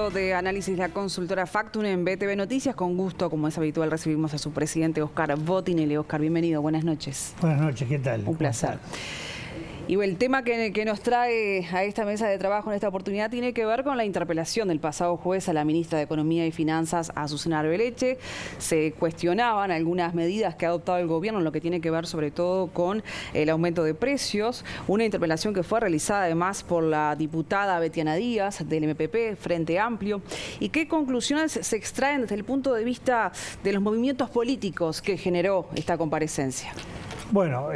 espacio de análisis de la consultora Factum en BTV Noticias. Con gusto, como es habitual, recibimos a su presidente, Oscar Botinelli. Oscar, bienvenido, buenas noches. Buenas noches, ¿qué tal? Un placer. Y el tema que nos trae a esta mesa de trabajo en esta oportunidad tiene que ver con la interpelación del pasado jueves a la ministra de Economía y Finanzas, Azucena Arbeleche. Se cuestionaban algunas medidas que ha adoptado el gobierno en lo que tiene que ver sobre todo con el aumento de precios. Una interpelación que fue realizada además por la diputada Betiana Díaz del MPP, Frente Amplio. ¿Y qué conclusiones se extraen desde el punto de vista de los movimientos políticos que generó esta comparecencia? Bueno,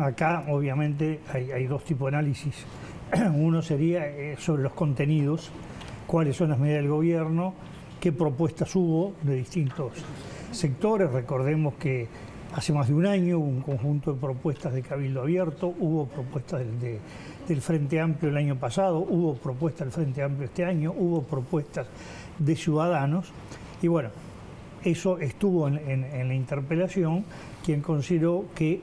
acá obviamente hay dos tipos de análisis. Uno sería sobre los contenidos, cuáles son las medidas del gobierno, qué propuestas hubo de distintos sectores. Recordemos que hace más de un año hubo un conjunto de propuestas de Cabildo Abierto, hubo propuestas del Frente Amplio el año pasado, hubo propuestas del Frente Amplio este año, hubo propuestas de Ciudadanos. Y bueno, eso estuvo en la interpelación, quien consideró que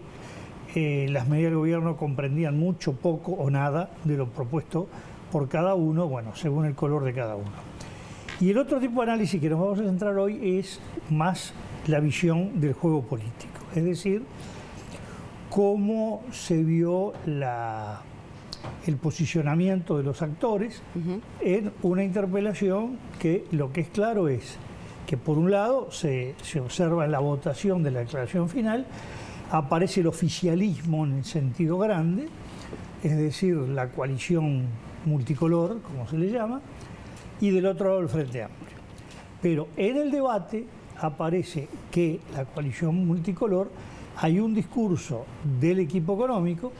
las medidas del gobierno comprendían mucho, poco o nada de lo propuesto por cada uno, bueno, según el color de cada uno. Y el otro tipo de análisis que nos vamos a centrar hoy es más la visión del juego político, es decir, cómo se vio el posicionamiento de los actores en una interpelación que lo que es claro es que por un lado se observa en la votación de la declaración final, aparece el oficialismo en el sentido grande, es decir, la coalición multicolor, como se le llama, y del otro lado el Frente Amplio. Pero en el debate aparece que la coalición multicolor, hay un discurso del equipo económico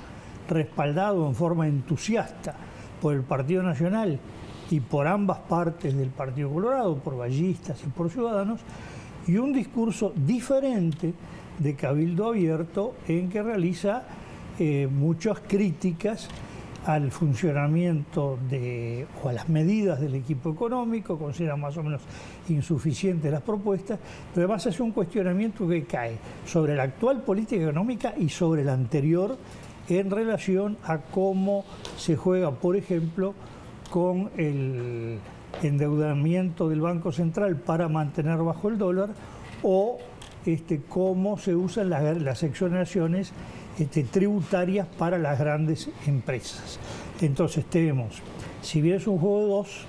respaldado en forma entusiasta por el Partido Nacional y por ambas partes del Partido Colorado, por ballistas y por Ciudadanos, y un discurso diferente de Cabildo Abierto en que realiza muchas críticas al funcionamiento o a las medidas del equipo económico, considera más o menos insuficientes las propuestas, pero además hace un cuestionamiento que cae sobre la actual política económica y sobre la anterior en relación a cómo se juega, por ejemplo, con el endeudamiento del Banco Central para mantener bajo el dólar o cómo se usan las exoneraciones tributarias para las grandes empresas. Entonces tenemos, si bien es un juego de dos,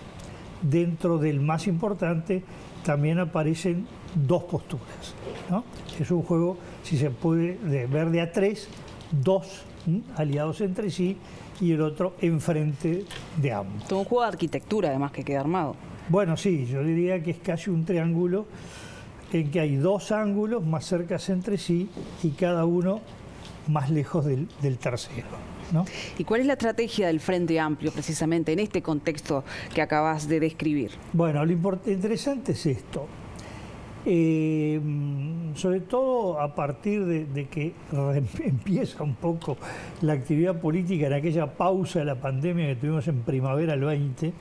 dentro del más importante también aparecen dos posturas, ¿no? Es un juego, si se puede ver de a tres, dos aliados entre sí y el otro enfrente de ambos. Todo un juego de arquitectura además que queda armado. Bueno, sí, yo diría que es casi un triángulo en que hay dos ángulos más cercas entre sí y cada uno más lejos del tercero, ¿no? ¿Y cuál es la estrategia del Frente Amplio precisamente en este contexto que acabas de describir? Bueno, lo interesante es esto. Sobre todo a partir de que empieza un poco la actividad política en aquella pausa de la pandemia que tuvimos en primavera del 20,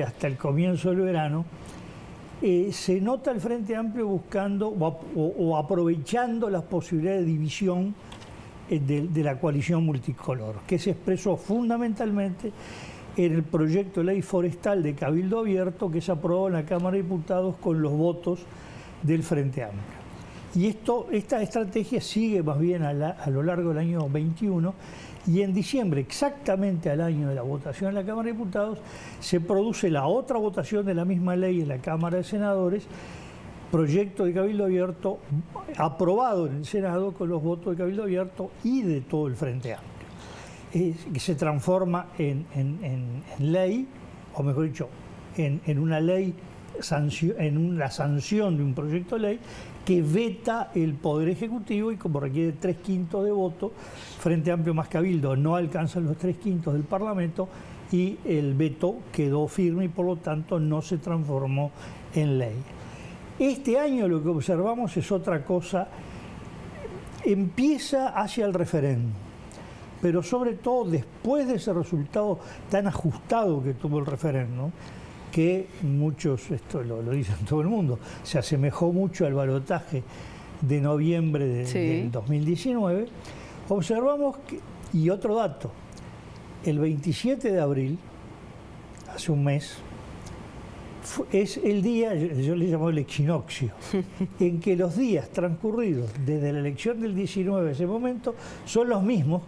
hasta el comienzo del verano, se nota el Frente Amplio buscando o aprovechando las posibilidades de división de la coalición multicolor, que se expresó fundamentalmente en el proyecto de ley forestal de Cabildo Abierto que se aprobó en la Cámara de Diputados con los votos del Frente Amplio. Y esta estrategia sigue más bien a lo largo del año 21 y en diciembre, exactamente al año de la votación en la Cámara de Diputados, se produce la otra votación de la misma ley en la Cámara de Senadores, proyecto de Cabildo Abierto aprobado en el Senado con los votos de Cabildo Abierto y de todo el Frente Amplio. Que se transforma en ley, o mejor dicho, en una ley, en la sanción de un proyecto de ley que veta el Poder Ejecutivo y como requiere 3/5 de voto, Frente Amplio más Cabildo no alcanzan los 3/5 del Parlamento y el veto quedó firme y por lo tanto no se transformó en ley. Este año lo que observamos es otra cosa, empieza hacia el referéndum. Pero sobre todo después de ese resultado tan ajustado que tuvo el referéndum, que muchos, esto lo dicen todo el mundo, se asemejó mucho al balotaje de noviembre del 2019, observamos que, y otro dato, el 27 de abril, hace un mes, es el día, yo le llamo el equinoccio, en que los días transcurridos desde la elección del 19 a ese momento son los mismos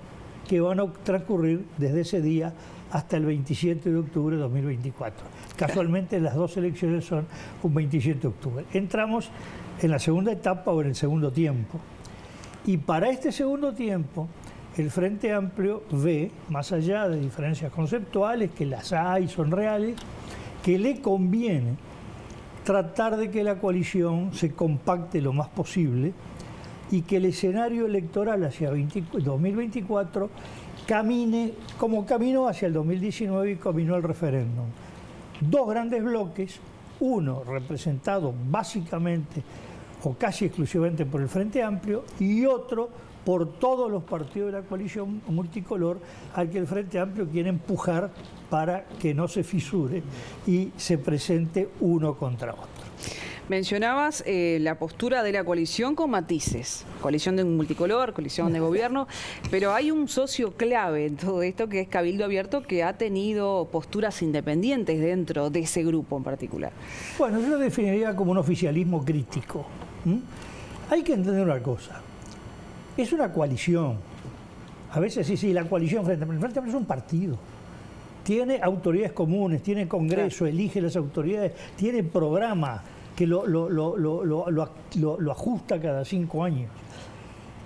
que van a transcurrir desde ese día hasta el 27 de octubre de 2024. Casualmente las dos elecciones son un 27 de octubre. Entramos en la segunda etapa o en el segundo tiempo. Y para este segundo tiempo, el Frente Amplio ve, más allá de diferencias conceptuales, que las hay, son reales, que le conviene tratar de que la coalición se compacte lo más posible y que el escenario electoral hacia 2024 camine como caminó hacia el 2019 y caminó el referéndum. Dos grandes bloques, uno representado básicamente o casi exclusivamente por el Frente Amplio y otro por todos los partidos de la coalición multicolor al que el Frente Amplio quiere empujar para que no se fisure y se presente uno contra otro. Mencionabas la postura de la coalición con matices, coalición de multicolor, coalición de gobierno, pero hay un socio clave en todo esto que es Cabildo Abierto, que ha tenido posturas independientes dentro de ese grupo en particular. Bueno, yo lo definiría como un oficialismo crítico. Hay que entender una cosa. Es una coalición. A veces sí, la coalición Frente Amplio. El Frente Amplio es un partido. Tiene autoridades comunes, tiene congreso, claro, elige las autoridades, tiene programa que lo ajusta cada 5 años.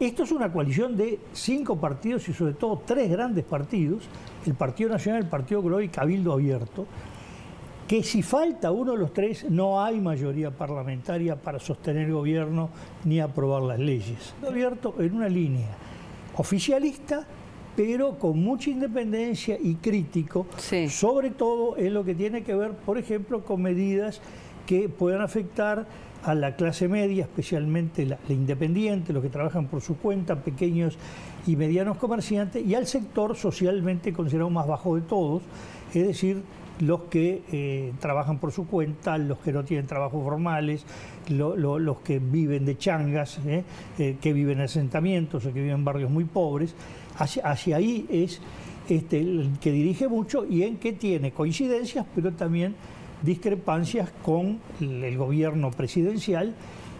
Esto es una coalición de 5 partidos y sobre todo 3 grandes partidos, el Partido Nacional, el Partido Colorado y Cabildo Abierto, que si falta uno de los 3 no hay mayoría parlamentaria para sostener el gobierno ni aprobar las leyes. Abierto en una línea oficialista, pero con mucha independencia y crítico, sí, sobre todo en lo que tiene que ver, por ejemplo, con medidas que puedan afectar a la clase media, especialmente la independiente, los que trabajan por su cuenta, pequeños y medianos comerciantes, y al sector socialmente considerado más bajo de todos, es decir, los que trabajan por su cuenta, los que no tienen trabajos formales, los que viven de changas, que viven en asentamientos o que viven en barrios muy pobres. Hacia ahí es el que dirige mucho y en que tiene coincidencias, pero también discrepancias con el gobierno presidencial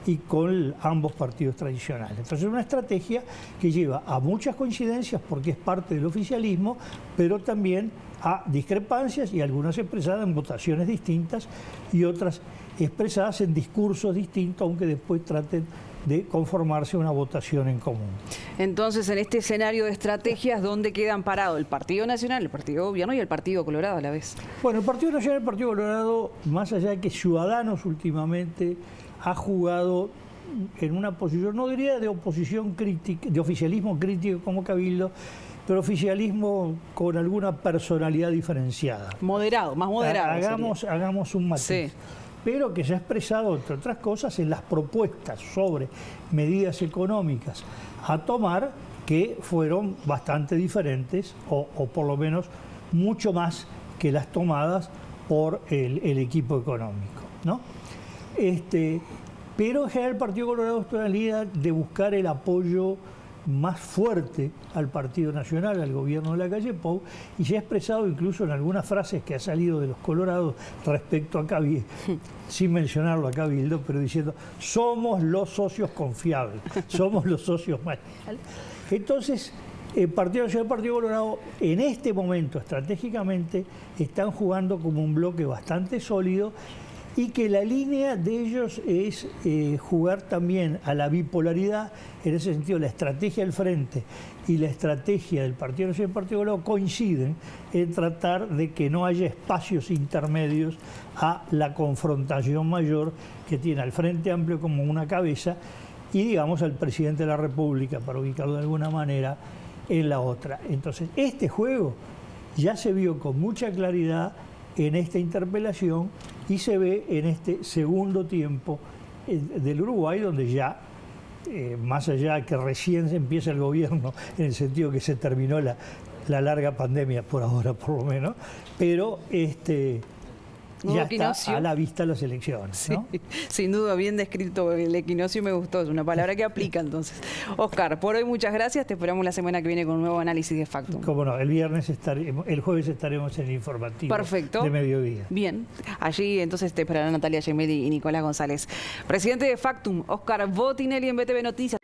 y con ambos partidos tradicionales. Entonces es una estrategia que lleva a muchas coincidencias porque es parte del oficialismo, pero también a discrepancias y algunas expresadas en votaciones distintas y otras expresadas en discursos distintos, aunque después traten de conformarse a una votación en común. Entonces, en este escenario de estrategias, ¿dónde quedan parados el Partido Nacional, el Partido Gobierno y el Partido Colorado a la vez? Bueno, el Partido Nacional y el Partido Colorado, más allá de que Ciudadanos últimamente ha jugado en una posición, no diría de oposición crítica, de oficialismo crítico como Cabildo, pero oficialismo con alguna personalidad diferenciada. Moderado, más moderado. Hagamos un matiz. Sí. Pero que se ha expresado, entre otras cosas, en las propuestas sobre medidas económicas a tomar que fueron bastante diferentes, o por lo menos mucho más que las tomadas por el equipo económico, ¿no? Pero en general el Partido Colorado está en la línea de buscar el apoyo más fuerte al Partido Nacional, al gobierno de la calle Pou, y se ha expresado incluso en algunas frases que ha salido de los colorados respecto a Cabildo, sin mencionarlo a Cabildo, pero diciendo, somos los socios confiables, somos los socios más leales. Entonces, el Partido Nacional y el Partido Colorado, en este momento, estratégicamente, están jugando como un bloque bastante sólido, y que la línea de ellos es jugar también a la bipolaridad. En ese sentido, la estrategia del Frente y la estrategia del Partido Nacional y el Partido Colorado coinciden en tratar de que no haya espacios intermedios a la confrontación mayor que tiene al Frente Amplio como una cabeza y, digamos, al presidente de la República, para ubicarlo de alguna manera, en la otra. Entonces, este juego ya se vio con mucha claridad en esta interpelación y se ve en este segundo tiempo del Uruguay, donde ya, más allá de que recién se empieza el gobierno, en el sentido que se terminó la larga pandemia, por ahora por lo menos, pero ya está a la vista las elecciones, ¿no? Sí, sin duda, bien descrito el equinoccio, me gustó, es una palabra que aplica entonces. Oscar, por hoy muchas gracias, te esperamos la semana que viene con un nuevo análisis de Factum. Cómo no, el jueves estaremos en el informativo. Perfecto. De mediodía. Bien, allí entonces te esperarán Natalia Gemelli y Nicolás González. Presidente de Factum, Oscar Botinelli en BTV Noticias.